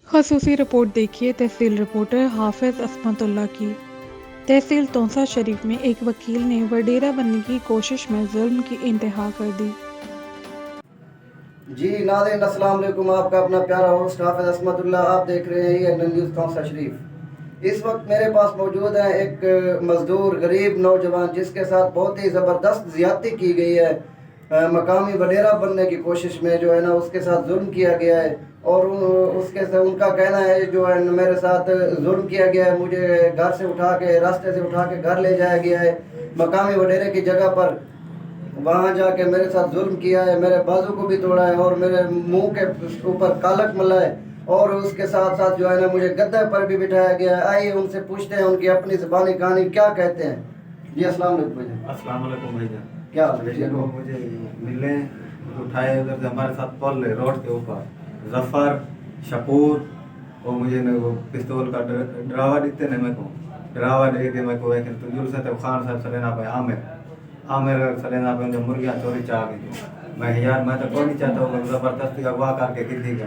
خصوصی رپورٹ دیکھیے تحصیل رپورٹر حافظ عصمت اللہ کی۔ تحصیل تونسا شریف میں ایک وکیل نے وڈیرا بننے کی کوشش میں ظلم کی انتہا کر دی۔ جی ناظرین السلام علیکم، آپ کا اپنا پیارا ہوسٹ حافظ عصمت اللہ، آپ دیکھ رہے ہیں یہ نیوز تونسا شریف۔ اس وقت میرے پاس موجود ہے ایک مزدور غریب نوجوان جس کے ساتھ بہت ہی زبردست زیادتی کی گئی ہے، مقامی وڈیرا بننے کی کوشش میں جو ہے نا اس کے ساتھ ظلم کیا گیا ہے، اور ان کا کہنا ہے جو ہے میرے ساتھ ظلم کیا گیا ہے، مجھے گھر سے اٹھا کے راستے سے اٹھا کے گھر لے جایا گیا ہے مقامی وڈیرے کی جگہ پر، وہاں جا کے میرے ساتھ ظلم کیا ہے، میرے بازو کو بھی توڑا ہے اور میرے منہ کے اوپر کالک ملا ہے، اور اس کے ساتھ ساتھ جو ہے نا مجھے گدے پر بھی بٹھایا گیا ہے۔ آئیے ان سے پوچھتے ہیں ان کی اپنی زبانی کہانی کیا کہتے ہیں۔ جی السلام علیکم بھائی جان۔ السلام علیکم بھائی جان۔ کیا حال ہے؟ وہ مجھے ملے، اٹھائے ادھر سے ہمارے ساتھ پل روڈ کے اوپر ظفر شکور، وہ مجھے وہ پستول کا ڈراوا دیتے نا، میرے کو ڈراوا دے کے میرے کو تجور سے خان صاحب سے لینا پہ عامر سے لینا پہ جو مرغیاں چوری چاہ گئی، میں یار میں تو کوئی نہیں چاہتا ہوں کہ زبردستی اغوا کر کے کسی کا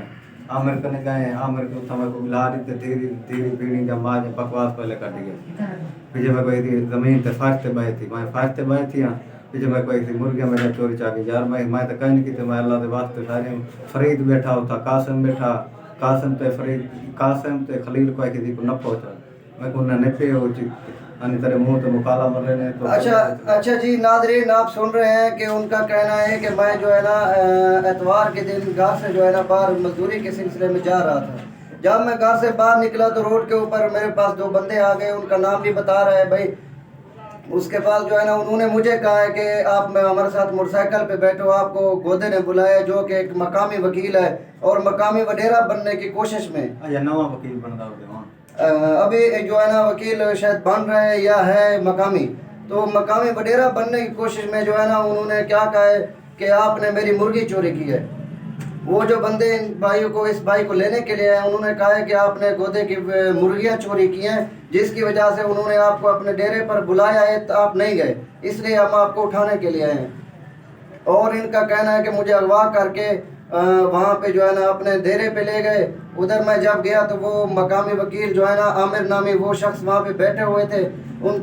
عامر کرنے گئے، عامر کو اتنا میرے کو ملا دیتے، دھیری دھیری پیڑھی جب ماں جب بکواس پہلے کر دی پیچھے میں کوئی تھی زمین پہ فاشتے بائے تھی، میں فاشتے بائے تھی ہاں پیچھے میں کوئی تھی مرغیاں میں چوری چاہ گئی یار، میں تو کہیں نہیں کی میں اللہ کے واسطے سارے فرید بیٹھا ہوتا، قاسم بیٹھا، قاسم تے فرید، قاسم تے خلیل کو کسی کو نہ پہنچا، میں کو نہ نپے ہو تیرے منہ تو مکالا مر رہے ہیں تو اچھا جی ناظرین آپ سن رہے ہیں کہ ان کا کہنا ہے کہ میں جو ہے نا اتوار کے دن گھر سے جو ہے نا باہر مزدوری کے سلسلے میں جا رہا تھا، جب میں گھر سے باہر نکلا تو روڈ کے اوپر میرے پاس دو بندے آ گئے، ان کا نام بھی بتا رہا ہے بھائی، اس کے بعد جو ہے نا انہوں نے مجھے کہا ہے کہ آپ ہمارے ساتھ موٹر سائیکل پہ بیٹھو، آپ کو گودے نے بلایا جو کہ ایک مقامی وکیل ہے اور مقامی وڈیرا بننے کی کوشش میں نواں وکیل بن رہا ابھی جو ہے نا وکیل شاید بن رہے ہیں یا ہے مقامی، تو مقامی وڈیرا بننے کی کوشش میں جو ہے نا انہوں نے کیا کہا ہے کہ آپ نے میری مرغی چوری کی ہے۔ وہ جو بندے ان بھائیوں کو اس بھائی کو لینے کے لیے آئے انہوں نے کہا ہے کہ آپ نے گودے کی مرغیاں چوری کی ہیں، جس کی وجہ سے انہوں نے آپ کو اپنے ڈیرے پر بلایا ہے تو آپ نہیں گئے، اس لیے ہم آپ کو اٹھانے کے لیے آئے ہیں، اور ان کا کہنا ہے کہ مجھے اغوا کر کے وہاں پہ جو ہے نا اپنے ڈیرے پہ لے گئے۔ ادھر میں جب گیا تو وہ مقامی وکیل جو ہے نا عامر نامی وہ شخص وہاں پہ بیٹھے ہوئے تھے،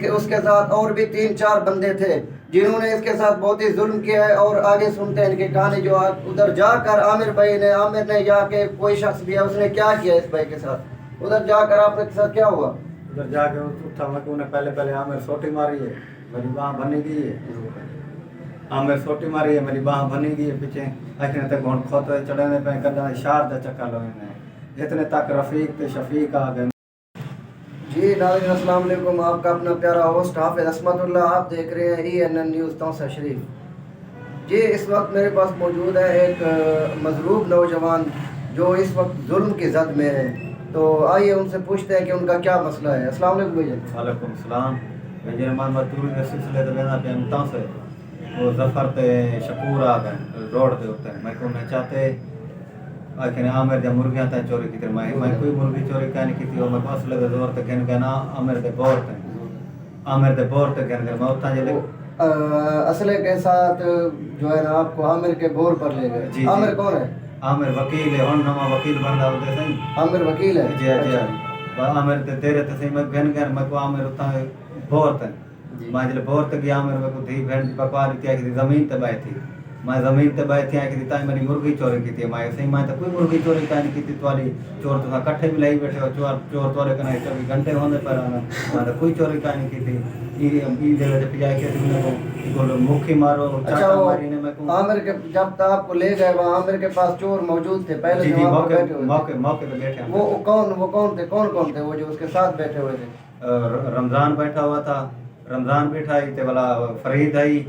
اس کے ساتھ اور بھی 3-4 بندے تھے جنہوں نے اس کے ساتھ بہت ہی ظلم کیا ہے، اور آگے سنتے ہیں ان کی کہانی۔ جو ادھر جا کر عامر نے یا کہ کوئی شخص بھی ہے اس نے کیا کیا اس بھائی کے ساتھ، ادھر جا کر آپ کے ساتھ کیا ہوا؟ ادھر جا کے اٹھا میں انہیں پہلے عامر سوٹی ماری ہے، میری باں بنی گئی ہے، عامر سوٹی ماری ہے میری باں بنی گئی ہے، پیچھے اکھنے تک ہوں کھوتے چڑھنے پہ کدھا اشار دا چکر لونے اتنے تک رفیق تے شفیق آ گئے۔ جی ناظرین السلام علیکم، آپ کا اپنا پیارا ہوسٹ حافظ عصمت اللہ، آپ دیکھ رہے ہیں ENN نیوز تونسا شریف۔ جی اس وقت میرے پاس موجود ہے ایک مضروب نوجوان جو اس وقت ظلم کی زد میں ہے، تو آئیے ان سے پوچھتے ہیں کہ ان کا کیا مسئلہ ہے۔ السلام علیکم بھائی جان۔ وعلیکم السلام۔ میں جرمان مزدوری کے سلسلے سے لینا پہ امتاں سے وہ ظفر تے شکور آ گئے روڈ دے ہوتے ہیں، میں کو نہیں چاہتے آخر عامر جب مرغیاں تے چوری کی تھی، میں کوئی مرغی چوری کہیں نہیں کی تھی، میں مسئلے دے زور تے کہنے کہنا عامر دے بور تے کہنے میں اتنا جلے اسلحے کے ساتھ جو ہے نا آپ کو عامر کے بور پر لے گئے۔ جی عامر کون ہے؟ عامر وکیل ہے، ہن نواں وکیل بندا ہوتے سہی، عامر وکیل ہے؟ جی عامر تے تیرے تے سہی میں گن میں کو عامر اتنا بور تے میں جلے بور تے گیا عامر میں کو دھی بہن پکوا دی تھی زمین تے بیٹھی تھی، میں زمین تے بیٹھی آ کہ تائیں میری مرغی چوری کی تھی، میں سہی میں تے کوئی مرغی چوری کہیں کی تھی، توالی چور تو کٹھے بھی لئی بیٹھے ہو، چور تورے کنے 24 گھنٹے ہوندے پر میں کوئی چوری کہیں کی تھی، ای دے وچ پجائے کے تم کو مکھی مارو چاٹا ماری نے میں کو عامر کے جب آپ کو لے گئے وہاں عامر کے پاس چور موجود تھے پہلے سے وہاں بیٹھے ہوئے تھے؟ موقع پہ بیٹھے وہ کون تھے وہ جو اس کے ساتھ بیٹھے ہوئے تھے؟ رمضان بیٹھا ہوا تھا، رمضان بیٹھا ہی تے بلا فرید آئی،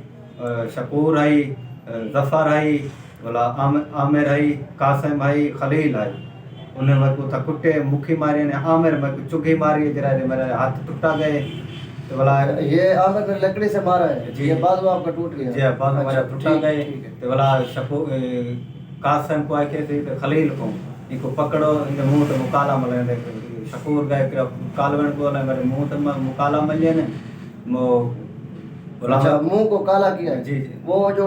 شکور آئی، ظفر آئی، بلا عامر آئی، قاسم آئی، خلیل آئی، انہیں میں کو تھا کٹے مکھی ماری نے، عامر میں کو چگھی ماری جرا میرے ہاتھ ٹوٹا گئے تو بلا یہ عامر نے لکڑی سے مارا ہے؟ جی یہ بازو آپ کا ٹوٹ گیا؟ جی بازو میرا ٹوٹا گئے تو بلا قاسم کو آئے تھے خلیل کو ان کو پکڑو ان کے منہ تے مکالا ملے، شکور گئے کالوین کو میرے منہ تے مکالا ملے نے، وہ اچھا منہ کو کالا کیا ہے؟ جی وہ جو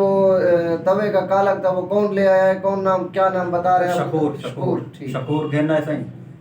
توے کا کالک تھا وہ کون لے آیا ہے؟ کون نام کیا نام بتا رہے ہیں؟ شکور گھننا ہے صحیح،